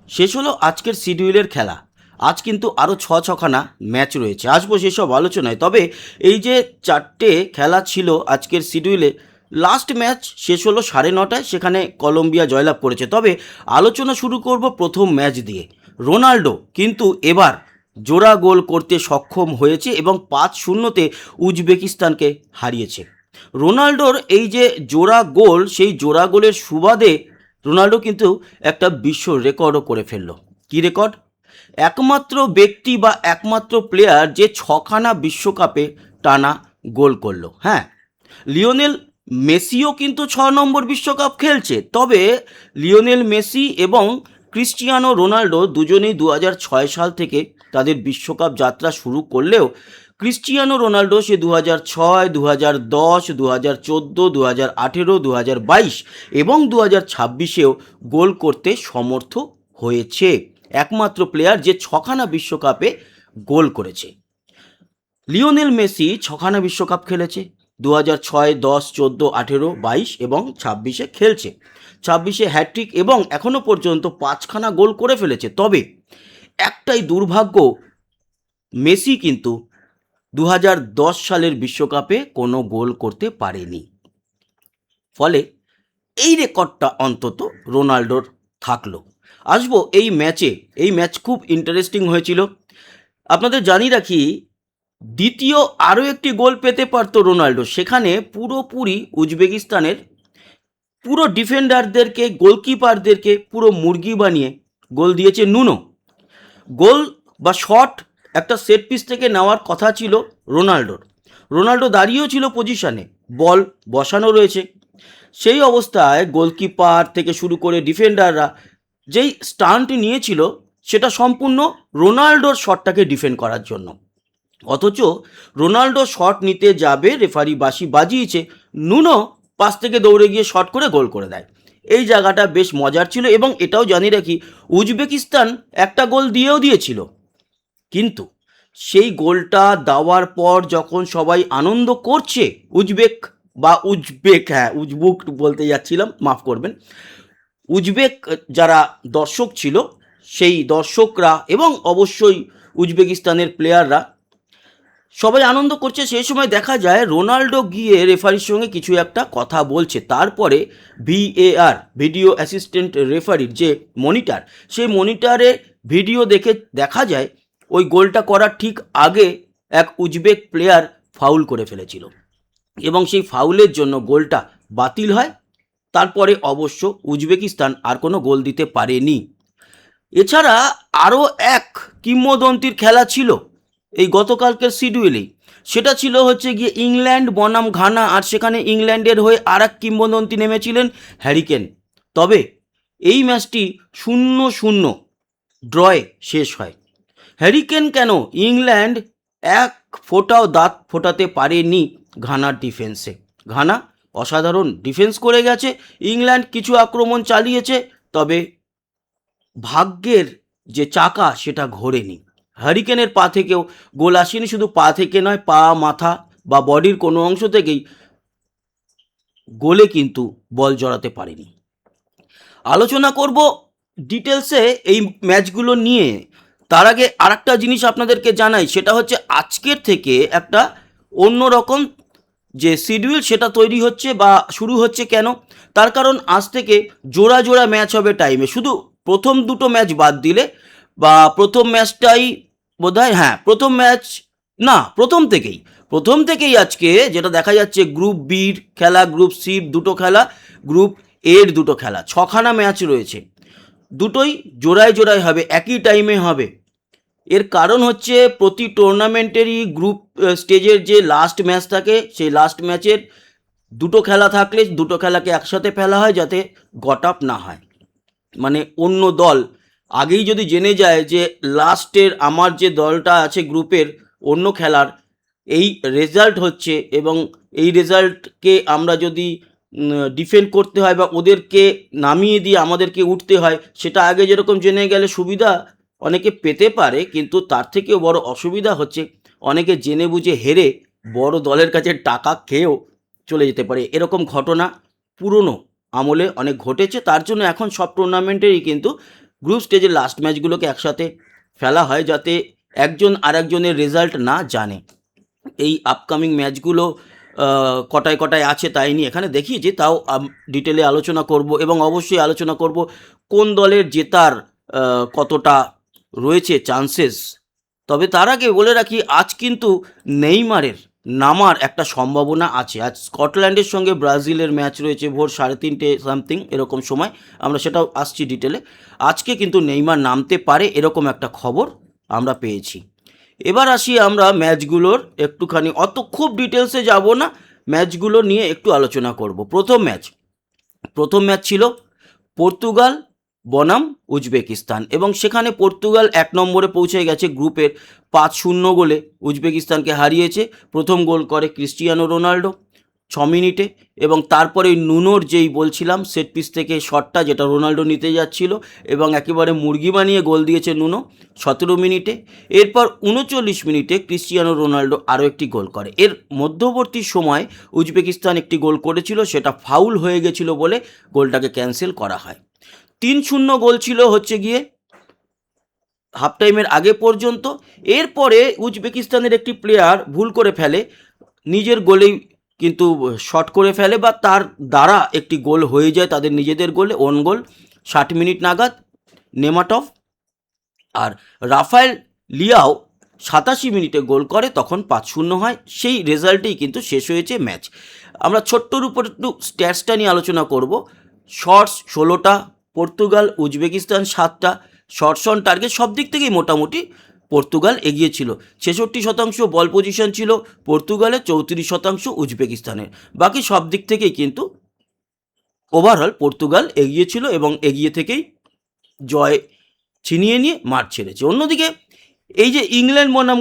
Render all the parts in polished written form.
শেষ হলো আজকের শিডিউলের খেলা। আজ কিন্তু আরও ছখানা ম্যাচ রয়েছে, আসবো সেসব আলোচনায়। তবে এই যে 4টে খেলা ছিল আজকের শিডিউলে, লাস্ট ম্যাচ শেষ হলো 9:30টায়, সেখানে কলম্বিয়া জয়লাভ করেছে। তবে আলোচনা শুরু করব প্রথম ম্যাচ দিয়ে। রোনাল্ডো কিন্তু এবার জোড়া গোল করতে সক্ষম হয়েছে এবং 5-0-তে উজবেকিস্তানকে হারিয়েছে। রোনাল্ডোর এই যে জোড়া গোল, সেই জোড়া গোলের সুবাদে রোনাল্ডো কিন্তু একটা বিশ্ব রেকর্ডও করে ফেললো। কি রেকর্ড? একমাত্র ব্যক্তি বা একমাত্র প্লেয়ার যে 6খানা বিশ্বকাপে টানা গোল করলো। হ্যাঁ, লিওনেল মেসিও কিন্তু 6 নম্বর বিশ্বকাপ খেলছে। তবে লিওনেল মেসি এবং ক্রিস্টিয়ানো রোনাল্ডো দুজনেই 2006 সাল থেকে তাদের বিশ্বকাপ যাত্রা শুরু করলেও ক্রিস্টিয়ানো রোনাল্ডো সে 2006, 2010, 2014, 2018, 2022 এবং 2026-এও গোল করতে সমর্থ হয়েছে। একমাত্র প্লেয়ার যে 6খানা বিশ্বকাপে গোল করেছে। লিওনেল মেসি 6খানা বিশ্বকাপ খেলেছে, 2006, 10, 14, 18, 22 এবং 26-এ খেলছে। 26-এ হ্যাট্রিক এবং এখনও পর্যন্ত 5খানা গোল করে ফেলেছে। তবে একটাই দুর্ভাগ্য, মেসি কিন্তু 2010 সালের বিশ্বকাপে কোনো গোল করতে পারেনি। ফলে এই রেকর্ডটা অন্তত রোনাল্ডোর থাকলো। আসবো এই ম্যাচে। এই ম্যাচ খুব ইন্টারেস্টিং হয়েছিল। আপনাদের জানিয়ে রাখি, দ্বিতীয় আরও একটি গোল পেতে পারতো রোনাল্ডো। সেখানে পুরোপুরি উজবেকিস্তানের পুরো ডিফেন্ডারদেরকে, গোলকিপারদেরকে পুরো মুরগি বানিয়ে গোল দিয়েছে নুনো। গোল বা শট একটা সেট পিস থেকে নেওয়ার কথা ছিল রোনাল্ডোর। রোনাল্ডো দাঁড়িয়েও ছিল পজিশানে, বল বসানো রয়েছে। সেই অবস্থায় গোলকিপার থেকে শুরু করে ডিফেন্ডাররা যেই স্টান্ট নিয়েছিল, সেটা সম্পূর্ণ রোনাল্ডোর শটটাকে ডিফেন্ড করার জন্য। অথচ রোনাল্ডো শট নিতে যাবে, রেফারি বাঁশি বাজিয়েছে, নুনো পাশ থেকে দৌড়ে গিয়ে শট করে গোল করে দেয়। এই জায়গাটা বেশ মজার ছিল। এবং এটাও জানিয়ে রাখি, উজবেকিস্তান একটা গোল দিয়েও দিয়েছিল, কিন্তু সেই গোলটা দেওয়ার পর যখন সবাই আনন্দ করছে, উজবেক বলতে যাচ্ছিলাম, মাফ করবেন, উজবেক যারা দর্শক ছিল, সেই দর্শকরা এবং অবশ্যই উজবেকিস্তানের প্লেয়াররা সবাই আনন্দ করছে, সেই সময় দেখা যায় রোনাল্ডো গিয়ে রেফারির সঙ্গে কিছু একটা কথা বলছে। তারপরে ভিএআর, ভিডিও অ্যাসিস্ট্যান্ট রেফারির যে মনিটর, সেই মনিটরে ভিডিও দেখে দেখা যায় ওই গোলটা করার ঠিক আগে এক উজবেক প্লেয়ার ফাউল করে ফেলেছিল এবং সেই ফাউলের জন্য গোলটা বাতিল হয়। তারপরে অবশ্য উজবেকিস্তান আর কোনো গোল দিতে পারেনি। এছাড়া আরও এক কিংবদন্তির খেলা ছিল এই গতকালকের শিডিউলেই। সেটা ছিল হচ্ছে গিয়ে ইংল্যান্ড বনাম ঘানা, আর সেখানে ইংল্যান্ডের হয়ে আর এক কিংবদন্তি নেমেছিলেন, হ্যারিকেন। তবে এই ম্যাচটি 0-0 ড্রয়ে শেষ হয়। হ্যারিকেন কেন, ইংল্যান্ড এক ফোঁটাও দাঁত ফোটাতে পারেনি ঘানার ডিফেন্সে। ঘানা অসাধারণ ডিফেন্স করে গেছে, ইংল্যান্ড কিছু আক্রমণ চালিয়েছে, তবে ভাগ্যের যে চাকা সেটা ঘোরেনি। হ্যারিকেনের পা থেকেও গোল আসেনি, শুধু পা থেকে নয়, পা, মাথা বা বডির কোনো অংশ থেকেই গোলে কিন্তু বল জড়াতে পারেনি। আলোচনা করব ডিটেলসে এই ম্যাচগুলো নিয়ে। তার আগে আরেকটা জিনিস আপনাদেরকে জানাই, সেটা হচ্ছে আজকের থেকে একটা অন্যরকম যে শিডিউল সেটা তৈরি হচ্ছে বা শুরু হচ্ছে। কেন? তার কারণ আজ থেকে জোড়া জোড়া ম্যাচ হবে টাইমে, শুধু প্রথম দুটো ম্যাচ বাদ দিলে, বা প্রথম ম্যাচটাই বোধহয়, হ্যাঁ প্রথম ম্যাচ না, প্রথম থেকেই আজকে যেটা দেখা যাচ্ছে, গ্রুপ বির খেলা, গ্রুপ সির দুটো খেলা, গ্রুপ এর দুটো খেলা, 6খানা ম্যাচ রয়েছে। দুটোই জোড়ায় জোড়ায় হবে, একই টাইমে হবে। এর কারণ হচ্ছে প্রতি টুর্নামেন্টেরই গ্রুপ স্টেজের যে লাস্ট ম্যাচ থাকে, সেই লাস্ট ম্যাচের দুটো খেলা থাকলে দুটো খেলাকে একসাথে ফেলা হয়, যাতে গট আপ না হয়। মানে অন্য দল আগেই যদি জেনে যায় যে লাস্টের আমার যে দলটা আছে গ্রুপের অন্য খেলার এই রেজাল্ট হচ্ছে, এবং এই রেজাল্টকে আমরা যদি ডিফেন্ড করতে হয় বা ওদেরকে নামিয়ে দিয়ে আমাদেরকে উঠতে হয়, সেটা আগে যেরকম জেনে গেলে সুবিধা অনেকে পেতে পারে, কিন্তু তার থেকেও বড় অসুবিধা হচ্ছে অনেকে জেনে বুঝে হেরে বড় দলের কাছে টাকা খেয়েও চলে যেতে পারে। এরকম ঘটনা পুরনো আমলে অনেক ঘটেছে। তার জন্য এখন সব টুর্নামেন্টেরই কিন্তু গ্রুপ স্টেজের লাস্ট ম্যাচগুলোকে একসাথে ফেলা হয় যাতে একজন আরেকজনের রেজাল্ট না জানে। এই আপকামিং ম্যাচগুলো কটায় কটায় আছে তাই নিয়ে এখানে দেখিয়েছি, তাও ডিটেলে আলোচনা করব এবং অবশ্যই আলোচনা করব কোন দলের জেতার কতটা রয়েছে চান্সেস। তবে তার আগে বলে রাখি, আজ কিন্তু নেইমারের নামার একটা সম্ভাবনা আছে। আজ স্কটল্যান্ডের সঙ্গে ব্রাজিলের ম্যাচ রয়েছে ভোর 3:30 সামথিং এরকম সময়, আমরা সেটাও আসছি ডিটেলে। আজকে কিন্তু নেইমার নামতে পারে এরকম একটা খবর আমরা পেয়েছি। এবার আসি আমরা ম্যাচগুলোর একটুখানি, অত খুব ডিটেলসে যাব না, ম্যাচগুলো নিয়ে একটু আলোচনা করব। প্রথম ম্যাচ ছিল পর্তুগাল বনাম উজবেকিস্তান এবং সেখানে পর্তুগাল 1 নম্বরে পৌঁছে গেছে গ্রুপের, 5-0 গোলে উজবেকিস্তানকে হারিয়েছে। প্রথম গোল করে ক্রিস্টিয়ানো রোনাল্ডো 6 মিনিটে এবং তারপরে নুনোর যেই বলছিলাম সেট পিস থেকে শটটা যেটা রোনাল্ডো নিতে যাচ্ছিল এবং একেবারে মুরগি বানিয়ে গোল দিয়েছে নুনো 17 মিনিটে। এরপর 39 মিনিটে ক্রিস্টিয়ানো রোনাল্ডো আরও একটি গোল করে। এর মধ্যবর্তী সময় উজবেকিস্তান একটি গোল করেছিল, সেটা ফাউল হয়ে গেছিল বলে গোলটাকে ক্যান্সেল করা হয়। 3-0 গোল ছিল হচ্ছে গিয়ে হাফ টাইমের আগে পর্যন্ত। এরপরে উজবেকিস্তানের একটি প্লেয়ার ভুল করে ফেলে, নিজের গোলেই কিন্তু শট করে ফেলে বা তার দ্বারা একটি গোল হয়ে যায় তাদের নিজেদের গোলে, ওন গোল 60 মিনিট নাগাদ নেমাটভ। আর রাফায়েল লিয়াও 87 মিনিটে গোল করে, তখন 5-0 হয়। সেই রেজাল্টেই কিন্তু শেষ হয়েছে ম্যাচ। আমরা ছোট্টর উপর একটু স্ট্যাটসটা নিয়ে আলোচনা করব। শটস 16টা, পর্তুগাল উজবেকিস্তান 7টা। শটস অন টার্গেট সব দিক থেকেই মোটামুটি পর্তুগাল এগিয়ে ছিল। 66% বল পজিশন ছিল পর্তুগালের, 34% উজবেকিস্তানের। বাকি সব দিক থেকেই কিন্তু ওভারঅল পর্তুগাল এগিয়ে ছিল এবং এগিয়ে থেকেই জয় ছিনিয়ে নিয়ে মাঠ ছেড়েছে। অন্যদিকে এই যে ইংল্যান্ড বনাম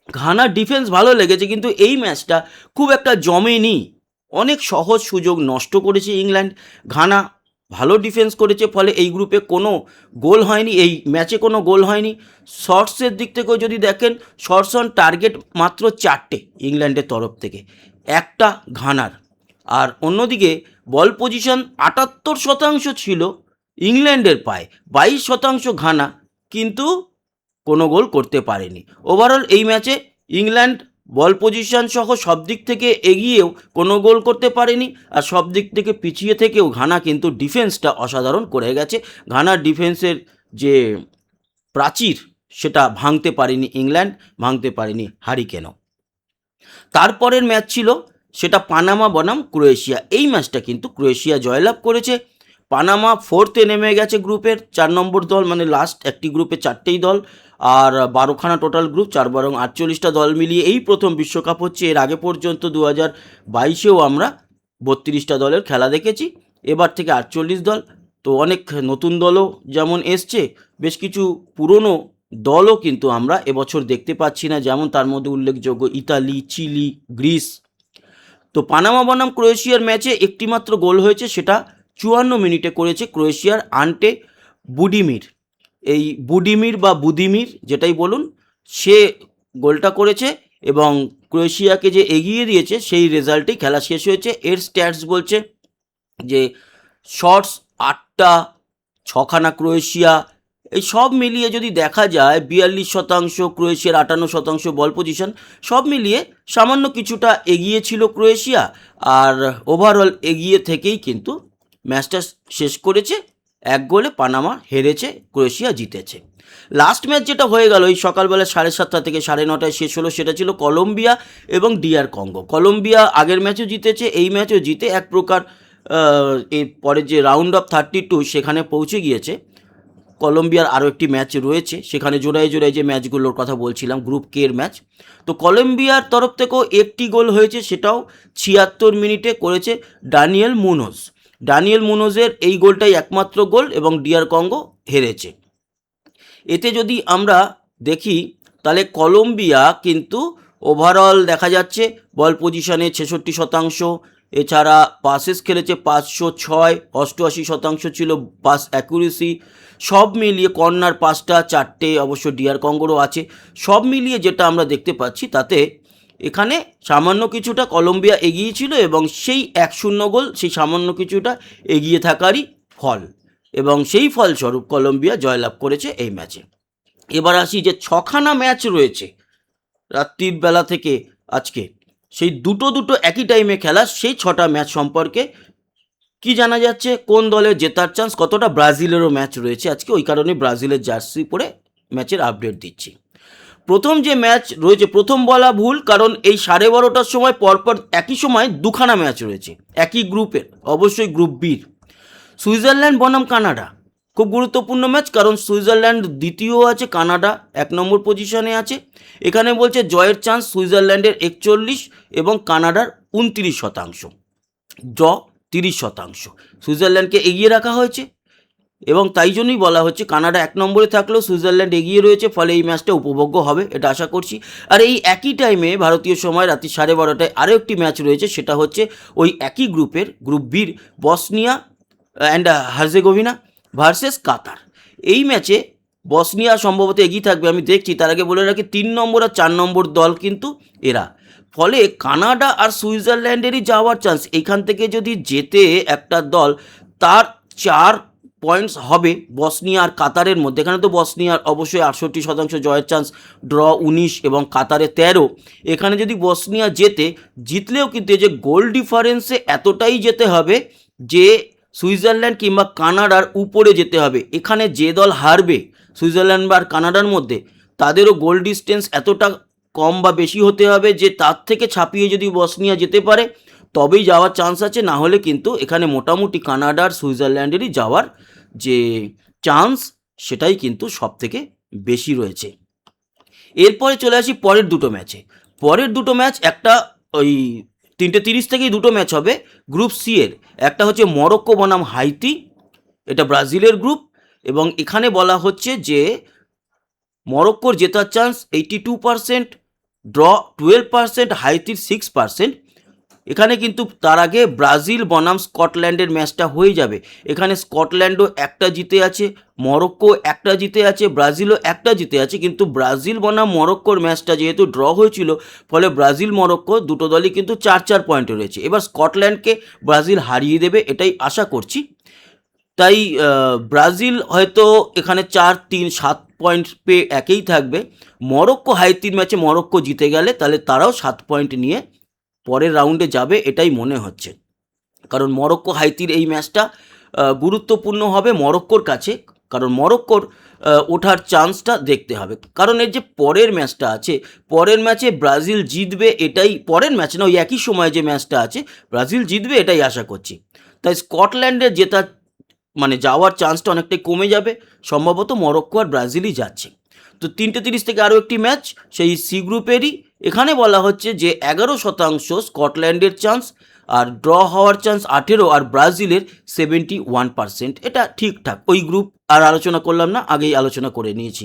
ঘানার ডিফেন্স ভালো লেগেছে, কিন্তু এই ম্যাচটা খুব একটা জমেনি। অনেক সহজ সুযোগ নষ্ট করেছে ইংল্যান্ড। ঘানা ভালো ডিফেন্স করেছে, ফলে এই গ্রুপে কোনো গোল হয়নি, এই ম্যাচে কোনো গোল হয়নি। শর্টসের দিক থেকেও যদি দেখেন, শর্টস অন টার্গেট মাত্র 4টে ইংল্যান্ডের তরফ থেকে, একটা ঘানার। আর অন্যদিকে বল পজিশন 78% ছিল ইংল্যান্ডের পায়ে, 22% ঘানা, কিন্তু কোনো গোল করতে পারেনি। ওভারঅল এই ম্যাচে ইংল্যান্ড বল পজিশন সহ সব দিক থেকে এগিয়েও কোনো গোল করতে পারেনি, আর সব দিক থেকে পিছিয়ে থেকেও ঘানা কিন্তু ডিফেন্সটা অসাধারণ করে গেছে। ঘানার ডিফেন্সের যে প্রাচীর সেটা ভাঙতে পারেনি ইংল্যান্ড, ভাঙতে পারেনি হারিকেনও। তারপরের ম্যাচ ছিল সেটা পানামা বনাম ক্রোয়েশিয়া। এই ম্যাচটা কিন্তু ক্রোয়েশিয়া জয়লাভ করেছে। পানামা 4th-এ নেমে গেছে গ্রুপের, 4 নম্বর দল, মানে লাস্ট একটি গ্রুপে 4টেই দল আর 12খানা টোটাল গ্রুপ, 4-12-48টা দল মিলিয়ে এই প্রথম বিশ্বকাপ হচ্ছে। এর আগে পর্যন্ত 2022-এও আমরা 32টা দলের খেলা দেখেছি, এবার থেকে 48 দল। তো অনেক নতুন দলও যেমন এসছে, বেশ কিছু পুরনো দলও কিন্তু আমরা এবছর দেখতে পাচ্ছি না, যেমন তার মধ্যে উল্লেখযোগ্য ইতালি, চিলি, গ্রিস। তো পানামা বনাম ক্রোয়েশিয়ার ম্যাচে একটিমাত্র গোল হয়েছে, সেটা 54 মিনিটে করেছে ক্রোয়েশিয়ার আন্টে বুডিমির। এই বুডিমির বা বুদিমির যেটাই বলুন, সে গোলটা করেছে এবং ক্রোয়েশিয়াকে যে এগিয়ে দিয়েছে সেই রেজাল্টেই খেলা শেষ হয়েছে। এর স্ট্যাটস বলছে যে শটস 8টা, 6খানা ক্রোয়েশিয়া, এই সব মিলিয়ে যদি দেখা যায় 42% ক্রোয়েশিয়ার, 58% বল পজিশন, সব মিলিয়ে সামান্য কিছুটা এগিয়ে ছিল ক্রোয়েশিয়া। আর ওভারঅল এগিয়ে থেকেই কিন্তু ম্যাচটা শেষ করেছে। 1 গোলে পানামা হেরেছে, ক্রোয়েশিয়া জিতেছে। লাস্ট ম্যাচ যেটা হয়ে গেল এই সকালবেলা 7:30 থেকে 9:30 শেষ হলো, সেটা ছিল কলম্বিয়া এবং ডিআর কঙ্গো। কলম্বিয়া আগের ম্যাচও জিতেছে, এই ম্যাচও জিতে এক প্রকার এর পরে যে রাউন্ড অফ 32 সেখানে পৌঁছে গিয়েছে। কলম্বিয়ার আরও একটি ম্যাচ রয়েছে, সেখানে জোড়ায় জোড়ায় যে ম্যাচগুলোর কথা বলছিলাম, গ্রুপ কে এর ম্যাচ। তো কলম্বিয়ার তরফ থেকেও একটি গোল হয়েছে, সেটাও 76 মিনিটে করেছে ডানিয়েল মুনোজের এই গোলটাই একমাত্র গোল এবং ডিআর কঙ্গো হেরেছে। এতে যদি আমরা দেখি তাহলে কলম্বিয়া কিন্তু ওভারঅল দেখা যাচ্ছে বল পজিশনে 66%, এছাড়া পাসেস খেলেছে 506, 88% ছিল পাস অ্যাকুরেসি। সব মিলিয়ে কর্নার 5টা, 4টে অবশ্য ডিআর কঙ্গোরও আছে। সব মিলিয়ে যেটা আমরা দেখতে পাচ্ছি তাতে এখানে সামান্য কিছুটা কলম্বিয়া এগিয়ে ছিল এবং সেই 1-0 গোল সেই সামান্য কিছুটা এগিয়ে থাকারই ফল। এবং সেই ফলস্বরূপ কলম্বিয়া জয়লাভ করেছে এই ম্যাচে। এবার আসি যে ছখানা ম্যাচ রয়েছে রাত্রির বেলা থেকে আজকে, সেই দুটো একই টাইমে খেলা সেই 6টা ম্যাচ সম্পর্কে কি জানা যাচ্ছে, কোন দলের জেতার চান্স কতটা। ব্রাজিলেরও ম্যাচ রয়েছে আজকে, ওই কারণে ব্রাজিলের জার্সি পরে ম্যাচের আপডেট দিচ্ছি। প্রথম যে ম্যাচ রয়েছে, প্রথম বলা ভুল, কারণ এই 12:30টার সময় পরপর একই সময় দুখানা ম্যাচ রয়েছে একই গ্রুপের, অবশ্যই গ্রুপ বির। সুইজারল্যান্ড বনাম কানাডা, খুব গুরুত্বপূর্ণ ম্যাচ, কারণ সুইজারল্যান্ড দ্বিতীয় আছে, কানাডা 1 নম্বর পজিশনে আছে। এখানে বলছে জয়ের চান্স সুইজারল্যান্ডের 41 এবং কানাডার 29%, জ 30%। সুইজারল্যান্ডকে এগিয়ে রাখা হয়েছে এবং তাই জন্যই বলা হচ্ছে কানাডা 1 নম্বরে থাকলেও সুইজারল্যান্ড এগিয়ে রয়েছে, ফলে এই ম্যাচটা উপভোগ্য হবে এটা আশা করছি। আর এই একই টাইমে ভারতীয় সময় রাত্রি 12:30টায় আরও একটি ম্যাচ রয়েছে, সেটা হচ্ছে ওই একই গ্রুপের গ্রুপ বির বসনিয়া অ্যান্ড হার্জেগোভিনা ভার্সেস কাতার। এই ম্যাচে বসনিয়া সম্ভবত এগিয়ে থাকবে, আমি দেখছি। তার আগে বলে রাখি 3 নম্বর আর 4 নম্বর দল কিন্তু এরা, ফলে কানাডা আর সুইজারল্যান্ডেরই যাওয়ার চান্স। এইখান থেকে যদি জেতে একটা দল, তার 4 পয়েন্টস হবে বসনিয়া আর কাতারের মধ্যে। এখানে তো বসনিয়ার অবশ্যই 68% জয়ের চান্স, ড্র 19 এবং কাতারে 13। এখানে যদি বসনিয়া জিতলেও কিন্তু এই যে গোল ডিফারেন্সে এতটাই যেতে হবে যে সুইজারল্যান্ড কিংবা কানাডার উপরে যেতে হবে। এখানে যে দল হারবে সুইজারল্যান্ড বা কানাডার মধ্যে, তাদেরও গোল ডিস্টেন্স এতটা কম বা বেশি হতে হবে যে তার থেকে ছাপিয়ে যদি বসনিয়া যেতে পারে তবেই যাওয়ার চান্স আছে, না হলে কিন্তু এখানে মোটামুটি কানাডার সুইজারল্যান্ডেরই যাওয়ার যে চান্স সেটাই কিন্তু সব থেকে বেশি রয়েছে। এরপরে চলে আসি পরের দুটো ম্যাচে। পরের দুটো ম্যাচ, একটা ওই 3:30 থেকেই দুটো ম্যাচ হবে গ্রুপ সি এর। একটা হচ্ছে মরক্কো বনাম হাইতি, এটা ব্রাজিলের গ্রুপ, এবং এখানে বলা হচ্ছে যে মরক্কোর জেতার চান্স 82%, ড্র 12%, হাইতির 6%। এখানে কিন্তু তার আগে ব্রাজিল বনাম স্কটল্যান্ডের ম্যাচটা হয়ে যাবে। এখানে স্কটল্যান্ডও একটা জিতে আছে, মরক্কো একটা জিতে আছে, ব্রাজিলও একটা জিতে আছে। কিন্তু ব্রাজিল বনাম মরক্কোর ম্যাচটা যেহেতু ড্র হয়েছিল, ফলে ব্রাজিল মরক্কো দুটো দলই কিন্তু 4 পয়েন্টে রয়েছে। এবার স্কটল্যান্ডকে ব্রাজিল হারিয়ে দেবে এটাই আশা করছি। তাই ব্রাজিল হয়তো এখানে 4-3-7 পয়েন্ট পেয়ে একেই থাকবে। মরক্কো হাইতির ম্যাচে মরক্কো জিতে গেলে তাহলে তারাও 7 পয়েন্ট নিয়ে পরের রাউন্ডে যাবে এটাই মনে হচ্ছে, কারণ মরক্কো হাইতির এই ম্যাচটা গুরুত্বপূর্ণ হবে মরক্কোর কাছে, কারণ মরক্কোর ওঠার চান্সটা দেখতে হবে। কারণ এর যে পরের ম্যাচটা আছে, পরের ম্যাচে ব্রাজিল জিতবে এটাই, পরের ম্যাচ না ওই একই সময়ে যে ম্যাচটা আছে ব্রাজিল জিতবে এটাই আশা করছি। তাই স্কটল্যান্ডের জেতার মানে যাওয়ার চান্সটা অনেকটাই কমে যাবে, সম্ভবত মরক্কো আর ব্রাজিলই যাচ্ছে। তো 3:30 থেকে আরও একটি ম্যাচ সেই সি গ্রুপেরই, এখানে বলা হচ্ছে যে 11% স্কটল্যান্ডের চান্স, আর ড্র হওয়ার চান্স 18, আর ব্রাজিলের 71%। এটা ঠিকঠাক, ওই গ্রুপ আর আলোচনা করলাম না, আগেই আলোচনা করে নিয়েছি।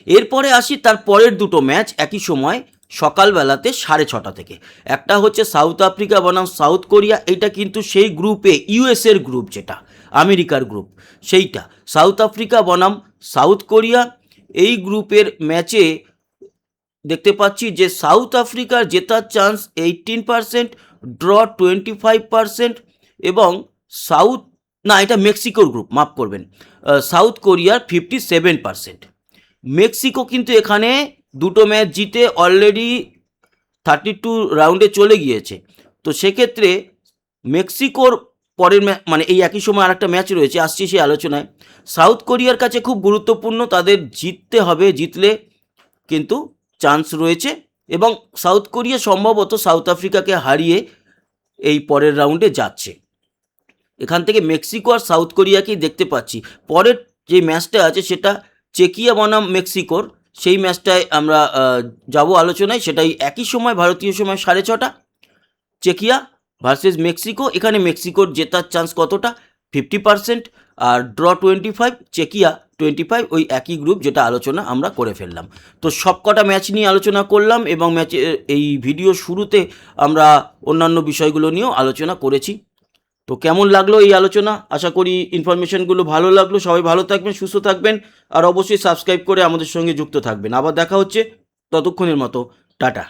এরপরে আসি তার পরের দুটো ম্যাচ একই সময় সকালবেলাতে 6:30 থেকে। একটা হচ্ছে সাউথ আফ্রিকা বনাম সাউথ কোরিয়া, এইটা কিন্তু সেই গ্রুপে ইউএসের গ্রুপ, যেটা আমেরিকার গ্রুপ, সেইটা সাউথ আফ্রিকা বনাম সাউথ কোরিয়া। এই গ্রুপের ম্যাচে দেখতে পাচ্ছি যে সাউথ আফ্রিকার জেতার চান্স 18%, ড্র 25%, এবং সাউথ না এটা মেক্সিকোর গ্রুপ, মাফ করবেন, সাউথ কোরিয়ার 57%। মেক্সিকো কিন্তু এখানে দুটো ম্যাচ জিতে অলরেডি 32 রাউন্ডে চলে গিয়েছে। তো সেক্ষেত্রে মেক্সিকোর পরের মানে এই একই সময় আরেকটা ম্যাচ রয়েছে, আসছি সেই আলোচনায়। সাউথ কোরিয়ার কাছে খুব গুরুত্বপূর্ণ, তাদের জিততে হবে, জিতলে কিন্তু চান্স রয়েছে, এবং সাউথ কোরিয়া সম্ভবত সাউথ আফ্রিকাকে হারিয়ে এই পরের রাউন্ডে যাচ্ছে। এখান থেকে মেক্সিকো আর সাউথ কোরিয়াকেই দেখতে পাচ্ছি। পরের যে ম্যাচটা আছে সেটা চেকিয়া বনাম মেক্সিকোর, সেই ম্যাচটায় আমরা যাব আলোচনায়, সেটাই একই সময় ভারতীয় সময় 6:30, চেকিয়া ভার্সেস মেক্সিকো। এখানে মেক্সিকোর জেতার চান্স কতটা, 50%, আর ড্র 25, চেকিয়া 25, ওই একই গ্রুপ যেটা আলোচনা আমরা করে ফেললাম। তো সবকটা ম্যাচ নিয়ে আলোচনা করলাম, এবং ম্যাচে এই ভিডিও শুরুতে আমরা অন্যান্য বিষয়গুলো নিয়েও আলোচনা করেছি। তো কেমন লাগলো এই আলোচনা, আশা করি ইনফরমেশনগুলো ভালো লাগলো। সবাই ভালো থাকবেন, সুস্থ থাকবেন, আর অবশ্যই সাবস্ক্রাইব করে আমাদের সঙ্গে যুক্ত থাকবেন। আবার দেখা হচ্ছে, ততক্ষণের মতো টাটা।